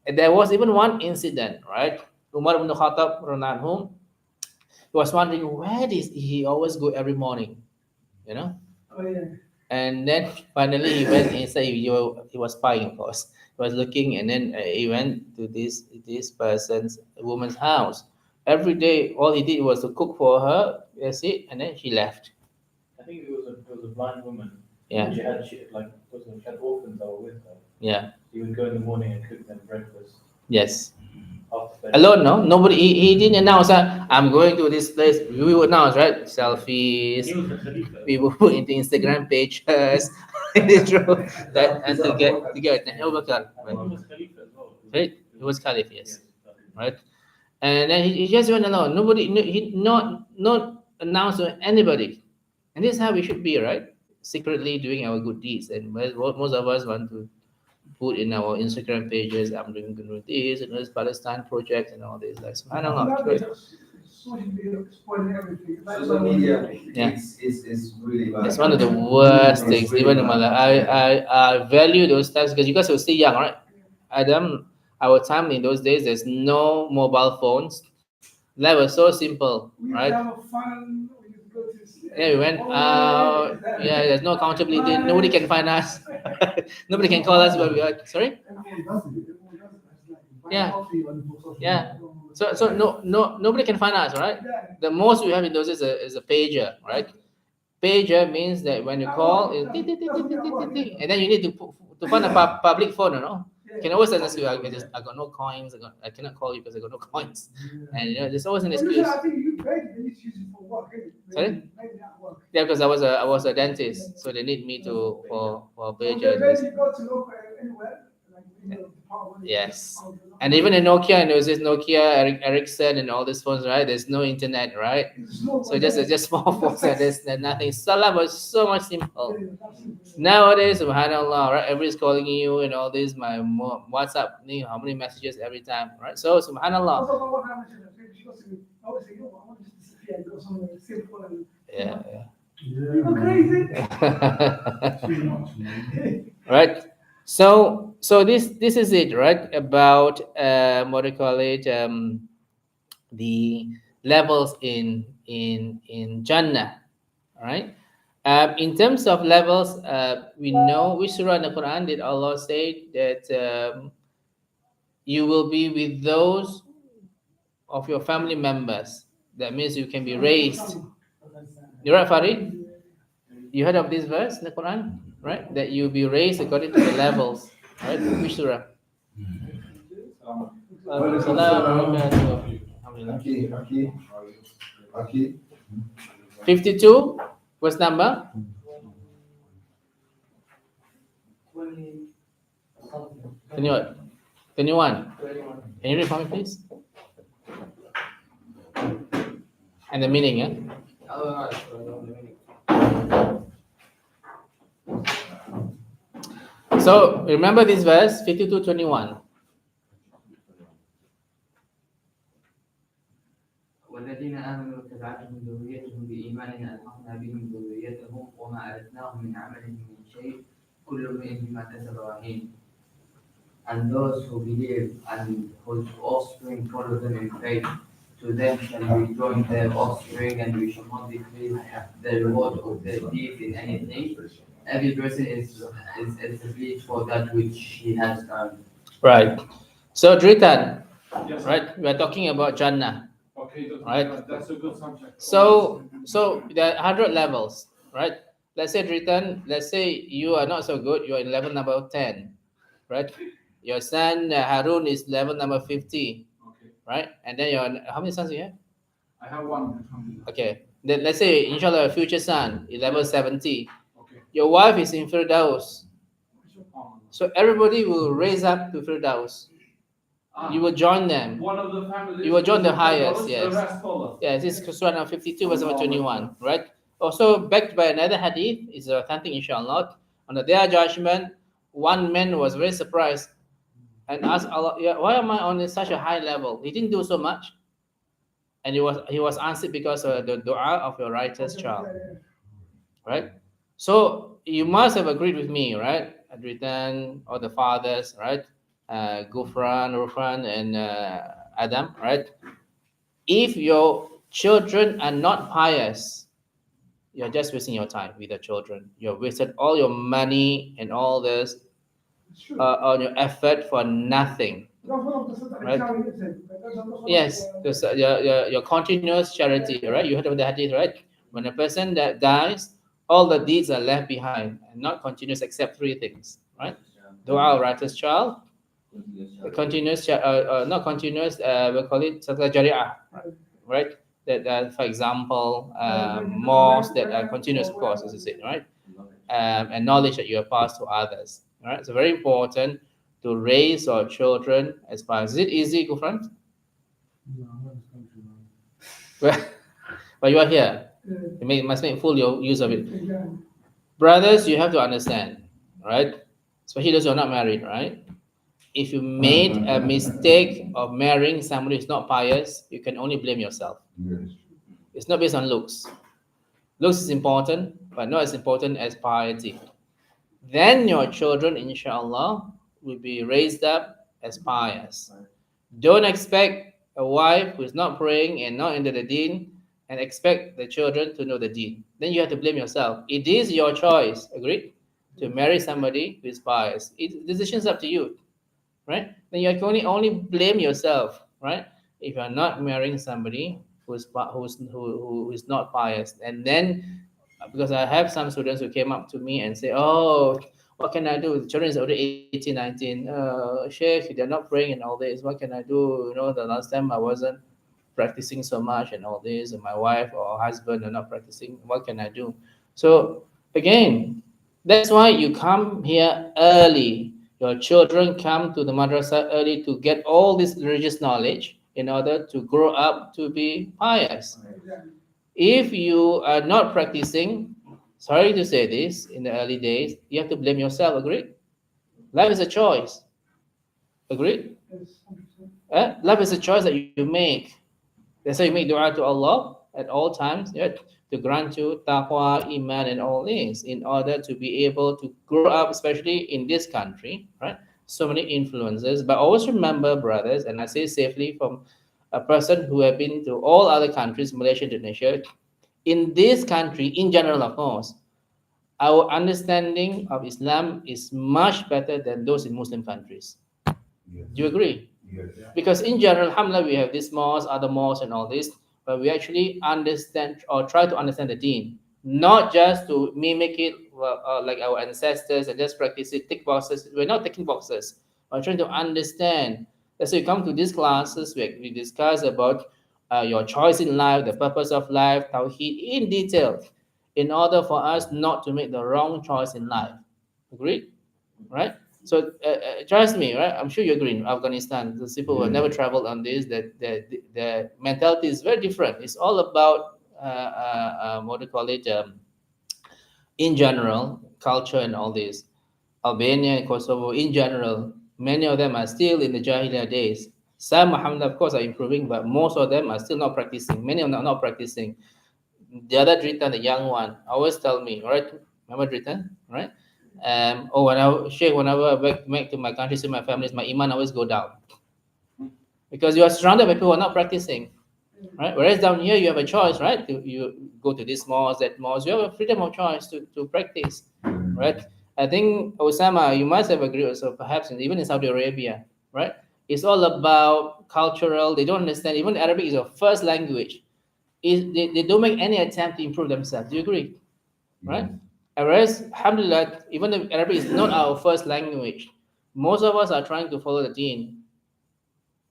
And there was even one incident, right? Umar ibn Khattab, whom he was wondering where does he always go every morning, you know? Oh, yeah. And then finally he went inside. He was spying, of course. He was looking, and then he went to this person's woman's house. Every day, all he did was to cook for her. That's it, and then she left. I think it was a blind woman. Yeah, She had orphans that were with her. yeah, He would go in the morning and cook them breakfast yes. after bed. Alone, no, nobody. He didn't announce that I'm going to this place. We would announce, right? Selfies. He was the Khalifa. We will put into Instagram pages. That and to get Abu Bakr, He was Khalifa as well. right? It was Caliph, yes, Yes. right? And then he just went alone. Nobody, he not announced to anybody. And this is how we should be, right? Secretly doing our good deeds. And most of us want to put in our Instagram pages, I'm doing good this and this Palestine project and all this. Like, subhanallah. Great. Social media is spoiling everything. That's Social why- media, Yeah. it's really bad. It's one of the worst things, even in my life. I value those times because you guys were still young, right? Adam, our time in those days, there's no mobile phones. Life was so simple, We used to right? have a fun, we used to go to. Yeah, we went out. Yeah, there's no accountability. Nobody can find us. Nobody can call us when we are. Sorry. Everyone does it. Everyone does it. It's like buy Yeah. coffee on social Yeah. media. So nobody can find us, right? Yeah. The most we have in those is a pager, right? Pager means that when you call, it tick, tick, tick, tick, tick, tick, tick, and then you need to find a public phone, you know. You can always excuse. I got no coins. I cannot call you because I got no coins. And you know, there's always an Well, excuse. I think you paid, they used to use it for work, eh? Sorry? Maybe at work. Yeah, because I was a dentist, so they need me to for So pager. then you go to local anywhere, like in the department. Yes. And even in Nokia, and there was this Nokia, Ericsson, and all these phones, right? There's no internet, right? So just small phones and there's nothing. Salah was so much simple. Nowadays, subhanallah, right? Everybody's calling you and all this. My WhatsApp, you know, how many messages every time, right? So subhanallah. Yeah, You go crazy. yeah. Right. So this is it, right? About what do you call it? The levels in Jannah, right? In terms of levels, we know which surah in the Quran did Allah say that you will be with those of your family members. That means you can be raised. You're right, Farid? You heard of this verse in the Quran, right? That you'll be raised according to the levels, right? Which surah? Aki. 52, what's number? 20 something. 21. 21. Can you read for me, please? And the meaning, yeah? So remember this verse, 52:21. والذين آمنوا واتبعتهم ذريتهم بإيمان ألحقنا بهم ذريتهم وما ألتناهم من عملهم من شيء كل امرئ بما كسب رهين. And those who believe and whose offspring follow them in faith, to them shall we join their offspring, and we shall not decrease the reward of their deeds in anything. Every person is paid for that which he has earned. Right. So Dritan, Yes. right? We are talking about Jannah. Okay, Right. that's a good subject. So there are 100 levels, right? Let's say Dritan, let's say you are not so good, you are in level number 10, right? Your son Harun is level number 50, Okay, right? And then how many sons you have? I have one. Alhamdulillah. Okay. Then let's say inshallah your future son is level 70. Okay. Your wife is in Firdaus. So everybody will raise up to Firdaus. You will join them. One of the families. You will join the is highest, the yes. rest follow. Yeah, this is Surah number 52, verse number 21, right? Also backed by another hadith, is authentic inshallah. On the day of judgment, one man was very surprised. and ask Allah, yeah, why am I on such a high level? He didn't do so much, and he was answered because of the dua of your righteous child, right? So you must have agreed with me, right? Adritan, or the fathers, right? Gufran, Rufan, and Adam, right? If your children are not pious, you're just wasting your time with the children. You've wasted all your money and all this on your effort for nothing. Right? Yes, because your continuous charity, right? You heard of the hadith, right? When a person that dies, all the deeds are left behind and not continuous except three things, right? Dua of righteous child, continuous, not continuous, we call it sadaqah jariyah, right? That, for example, mosques that are continuous, of course, as you said, right? And knowledge that you have passed to others, right? So very important to raise your children as far as. Is it easy, Gufran? No, I'm not in this country, man. But you are here. You must make full use of it. Brothers, you have to understand, right? Especially those who are not married, right? If you made a mistake of marrying somebody who's not pious, you can only blame yourself. Yes. It's not based on looks. Looks is important, but not as important as piety. Then your children, inshallah, will be raised up as pious. Don't expect a wife who is not praying and not into the deen and expect the children to know the deen. Then you have to blame yourself. It is your choice, agreed, to marry somebody who is pious. The decision is up to you, right? Then you can only blame yourself, right? If you're not marrying somebody who is not pious. And then, because I have some students who came up to me and say, oh, what can I do? The children is already 18, 19. Sheikh, they're not praying and all this. What can I do? The last time I wasn't practicing so much and all this, and my wife or husband are not practicing. What can I do? So again, that's why you come here early. Your children come to the madrasa early to get all this religious knowledge in order to grow up to be pious. If you are not practicing, sorry to say this, in the early days, you have to blame yourself, agreed? Life is a choice, agreed? Life is a choice that you make. That's why you make dua to Allah at all times, yeah, to grant you taqwa, iman, and all this, in order to be able to grow up, especially in this country, right? So many influences. But always remember, brothers, and I say safely from a person who have been to all other countries, Malaysia, Indonesia, in this country, in general, of course, our understanding of Islam is much better than those in Muslim countries. Yes. Do you agree? Yes. Because in general, alhamdulillah, we have this mosque, other mosques, and all this, but we actually understand or try to understand the deen, not just to mimic it like our ancestors and just practice it, tick boxes. We're not ticking boxes. We're trying to understand. As we come to these classes, we discuss about your choice in life, the purpose of life, tawheed in detail, in order for us not to make the wrong choice in life. Agreed? Right? So trust me, right? I'm sure you agree. In Afghanistan, those people who have never traveled on this, that the mentality is very different. It's all about what do you call it? In general, culture and all this. Albania and Kosovo, in general, many of them are still in the Jahiliyyah days. Some, alhamdulillah, of course, are improving, but most of them are still not practicing. Many of them are not practicing. The other Dritan, the young one, always tell me, right? Remember Dritan, right? Whenever I back to my country, to my families, my iman always go down. Because you are surrounded by people who are not practicing, right? Whereas down here, you have a choice, right? You go to this mosque, that mosque. You have a freedom of choice to practice, right? I think, Osama, you must have agreed also, perhaps, even in Saudi Arabia, right? It's all about cultural. They don't understand. Even Arabic is their first language. They don't make any attempt to improve themselves. Do you agree? Right? Whereas, alhamdulillah, even though Arabic is not our first language, most of us are trying to follow the deen.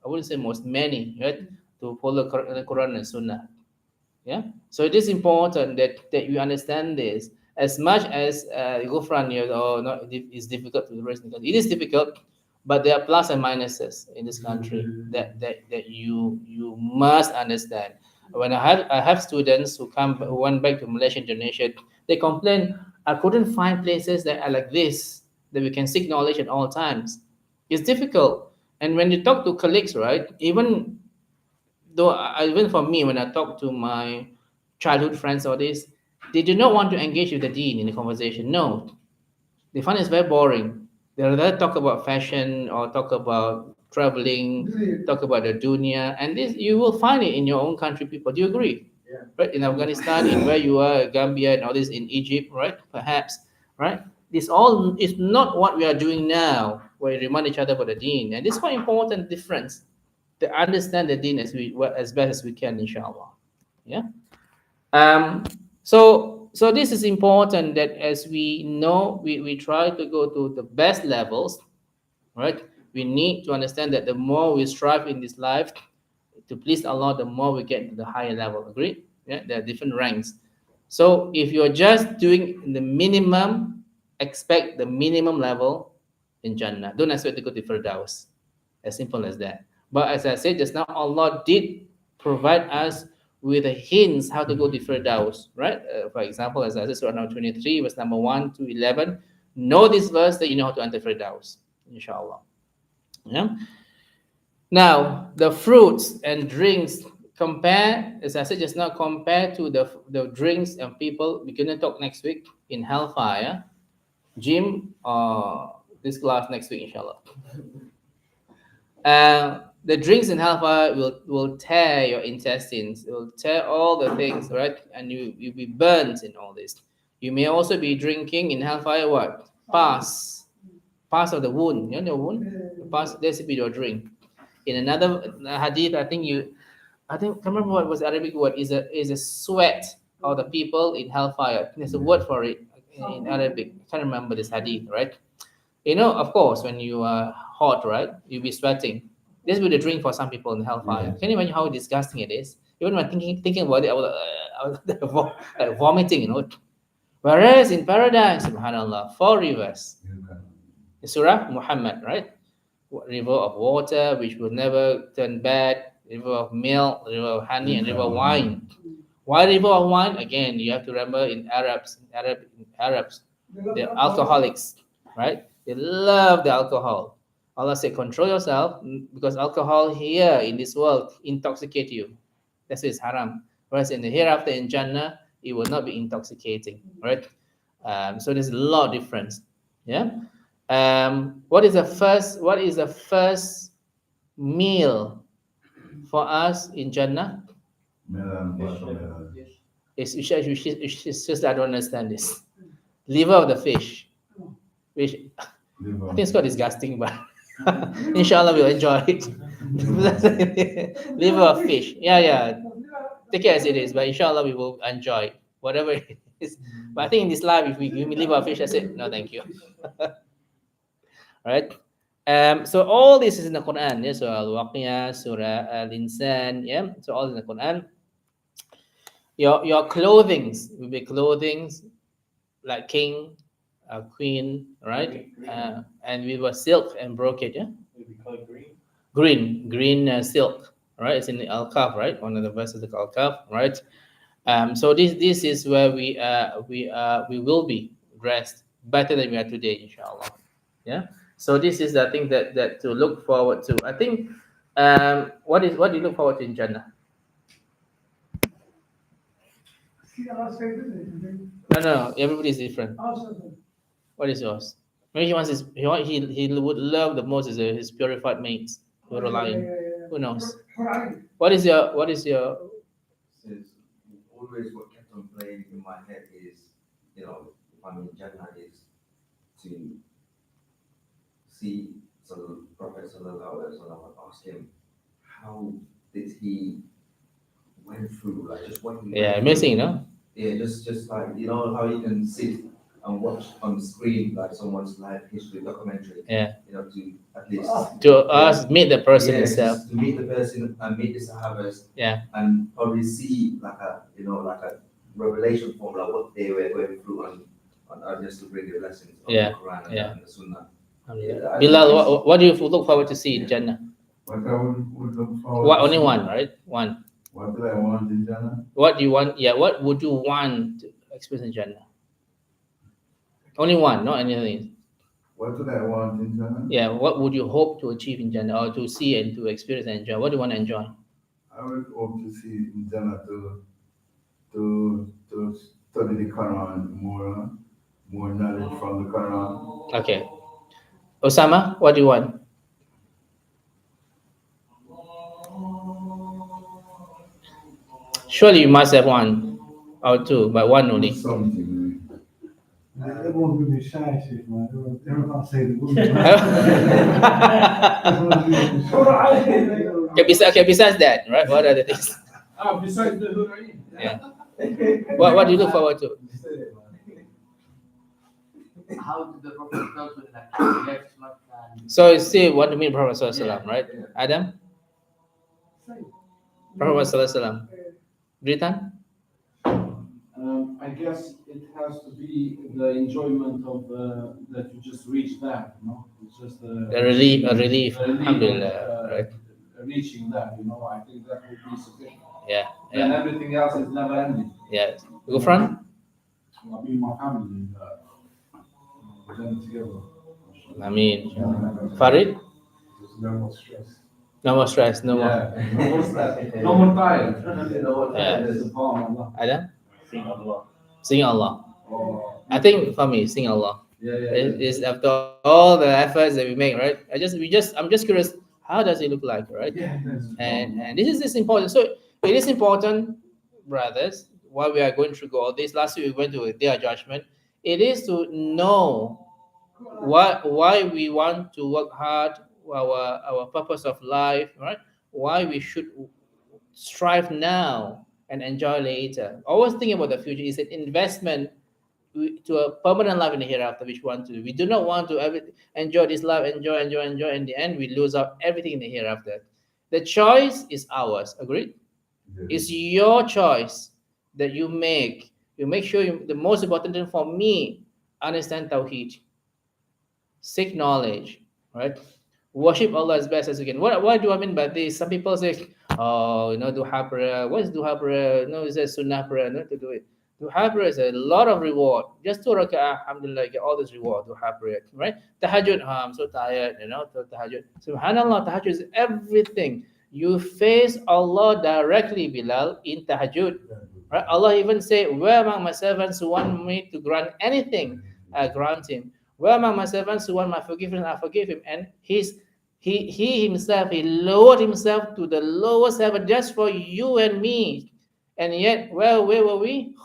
I wouldn't say most, many, right? To follow the Quran and Sunnah. Yeah? So it is important that you understand this. As much as Gufran, it's difficult to raise because it is difficult, but there are plus and minuses in this country that you must understand. When I have students who went back to Malaysia, Indonesia, they complain, I couldn't find places that are like this, that we can seek knowledge at all times. It's difficult. And when you talk to colleagues, right, even even for me, when I talk to my childhood friends or this, they do not want to engage with the deen in the conversation. No, they find it's very boring. They rather talk about fashion or talk about traveling, talk about the dunya, and this you will find it in your own country. People, do you agree? Yeah. Right, in Afghanistan, in where you are, Gambia, and all this, in Egypt, right? Perhaps, right? This all is not what we are doing now, where we remind each other about the deen, and this is quite important difference to understand the deen as best as we can, inshallah. Yeah. So this is important that as we know, we try to go to the best levels, right? We need to understand that the more we strive in this life to please Allah, the more we get to the higher level. Agreed? Yeah, there are different ranks. So if you're just doing the minimum, expect the minimum level in Jannah. Don't expect to go to Firdaus. As simple as that. But as I said just now, Allah did provide us with the hints how to go to Firdaus, right? For example, as I said, Surah number 23, verse number 1 to 11. Know this verse that you know how to enter Firdaus, inshallah. Yeah. Now, the fruits and drinks, compare, as I said just now, compare to the drinks and people. We're going to talk next week in Hellfire. Jim, this class next week, inshallah. The drinks in hellfire will tear your intestines, it will tear all the things, right? And you'll be burnt in all this. You may also be drinking in hellfire what? Pus of the wound. You know the wound? Pus, that's be your drink. In another hadith, I can't remember what was the Arabic word, is a sweat of the people in hellfire. There's a word for it in Arabic. I can't remember this hadith, right? You know, of course, when you are hot, right, you'll be sweating. This will be the drink for some people in hellfire. Yeah. Can you imagine how disgusting it is? Even when thinking about it, I was like vomiting, you know. Whereas in paradise, subhanallah, 4 rivers. In Surah Muhammad, right? River of water, which will never turn bad, river of milk, river of honey, and river of wine. Why river of wine? Again, you have to remember in Arabs, they're alcoholics, right? They love the alcohol. Allah said, control yourself because alcohol here in this world intoxicate you. That's why it's haram. Whereas in the hereafter in Jannah, it will not be intoxicating, right? So there's a lot of difference. Yeah. What is the first meal for us in Jannah? It's just I don't understand this. Liver of the fish, which I think it's quite disgusting, but inshallah we'll enjoy it. Liver of fish. Yeah. Take it as it is, but inshallah we will enjoy it, whatever it is. But I think in this life, if we give me liver of fish, I said, no, thank you. Right? So all this is in the Quran. Yeah? Surah Al-Waqiyah, Surah Al-Insan. Yeah? So all in the Quran. Your clothings will be clothings like king, queen, right? And we were silk and brocade. Yeah. Maybe color green. Green silk. Right? It's in the Al-Kahf, right? One of the verses of Al-Kahf, right? So this is where we will be dressed better than we are today, inshallah. Yeah. So this is the thing that to look forward to. I think what do you look forward to in Jannah? No, everybody is different. What is yours? Maybe he would love the most is his purified mates who are relying. Who knows? What is your Since always what kept on playing in my head is, you know, if I'm in Jannah, is to see the Prophet Sallallahu Alaihi Wasallam, ask him how did he went through, like just what he went amazing, through. no? Yeah, just like, you know, how you can sit and watch on the screen like someone's life history documentary. Yeah. You know, to at least To us meet the person yeah, itself. just to meet the person and meet the Sahabas. Yeah. And probably see like a revelation from like what they were going through and just to bring the lessons of Yeah, the Quran yeah. and the Sunnah. Yeah. Bilal, what do you look forward to see in Jannah? What I would look forward What to only see- one, right? One. What do I want in Jannah? What do you want? Yeah, what would you want to experience in Jannah? Only one, not anything. What do I want in Jannah? Yeah, what would you hope to achieve in Jannah, or to see and to experience and enjoy? What do you want to enjoy? I would hope to see in Jannah to study the Quran more knowledge from the Quran. Okay. Osama, what do you want? Surely you must have one or two, but one only. Something. Everyone's gonna be shy, shit, man. Everyone can't say the woman. Okay, besides that, right? What are the things? Besides the Hurain. Yeah. What do you look forward to? How did the Prophet felt when he left Makkah? So you see what to mean Prophet Sallallahu Alaihi Wasallam, right? Adam? Prophet Sallallahu Alaihi Wasallam. Britan? I guess it has to be the enjoyment of that you just reached that, you know. It's just A relief, relief alhamdulillah, of, right? reaching that, you know. I think that would be sufficient. Yeah, Then yeah, everything else is never ending. yeah. Gufran? I'll be my family, we're done together. I mean, Farid? There's no more stress. No more stress, no more. Yeah, no more stress, no more tired. Yeah. There's a palm Allah. Adam? Sing Allah. Sing Allah. Oh, I think for me, sing Allah. yeah. It is after all the efforts that we make, right? I'm just curious, how does it look like, right? Yeah, And this is important. So it is important, brothers, while we are going through all this. Last week we went to a day of judgment. It is to know why we want to work hard, our purpose of life, right? Why we should strive now and enjoy later. Always think about the future. It's an investment to a permanent life in the hereafter, which we want to do. We do not want to enjoy this life, enjoy. In the end, we lose out everything in the hereafter. The choice is ours. Agreed? It's your choice that you make. You make sure the most important thing for me, understand Tawheed. Seek knowledge, right? Worship Allah as best as you can. What do I mean by this? Some people say, oh, duha prayer. What is duha prayer? No, it's a sunnah prayer, not to do it. Duha prayer is a lot of reward. Just 2 rak'ah, alhamdulillah, get all this reward, duha prayer, right? Tahajjud, I'm so tired, to tahajjud. Subhanallah, tahajjud is everything. You face Allah directly, Bilal, in tahajjud. Right? Allah even say, where among my servants who want me to grant anything, I grant him. Where among my servants who want my forgiveness, I forgive him. And he himself, he lowered himself to the lowest heaven just for you and me. And yet, where were we?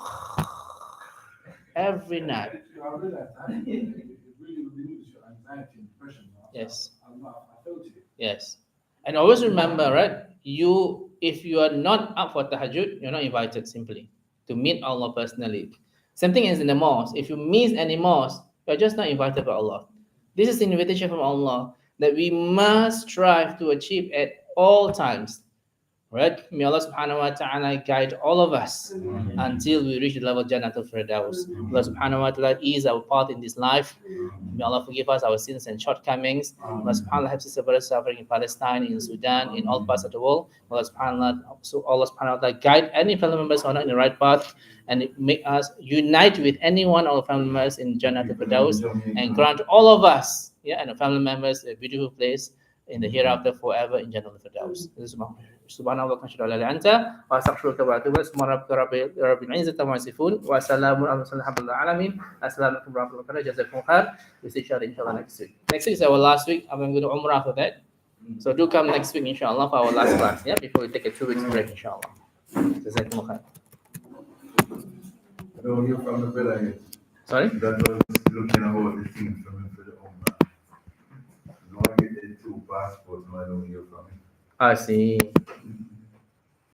Every night. I realized that it really removes your anxiety and depression. Yes. I felt it. Yes. And always remember, right? If you are not up for tahajjud, you're not invited simply to meet Allah personally. Same thing as in the mosque. If you miss any mosque, you're just not invited by Allah. This is an invitation from Allah that we must strive to achieve at all times. Right? May Allah subhanahu wa ta'ala guide all of us until we reach the level of Jannatul Firdaus. Allah subhanahu wa ta'ala ease our path in this life. May Allah forgive us our sins and shortcomings. Allah subhanahu wa ta'ala helps us about suffering in Palestine, in Sudan, in all parts of the world. Allah subhanahu wa ta'ala guide any family members who are not in the right path and make us unite with any one of our family members in Jannatul Firdaus and grant all of us, and the family members a beautiful place in the hereafter forever in Jannatul Firdaus. This is Subhanallah wa shukran la anta wa astaghfiruka wa atubu ilaik. Subhana rabbika rabbil izzati amma yasifun wa salamun ala mursalin alamin. Assalamu alaikum wa rahmatullahi wa barakatuh. Jazakumullah khair. We see each other inshallah next week. Next week is our last week. I'm going to Umrah for that. So do come next week inshallah for our last class. Yeah, before we take a 2 weeks break inshallah. Jazakumullah khair. I don't hear from the brother yet. Sorry? That was looking about the thing from him for the Umrah. No, I get the 2 passports, no, I don't hear from him. I see.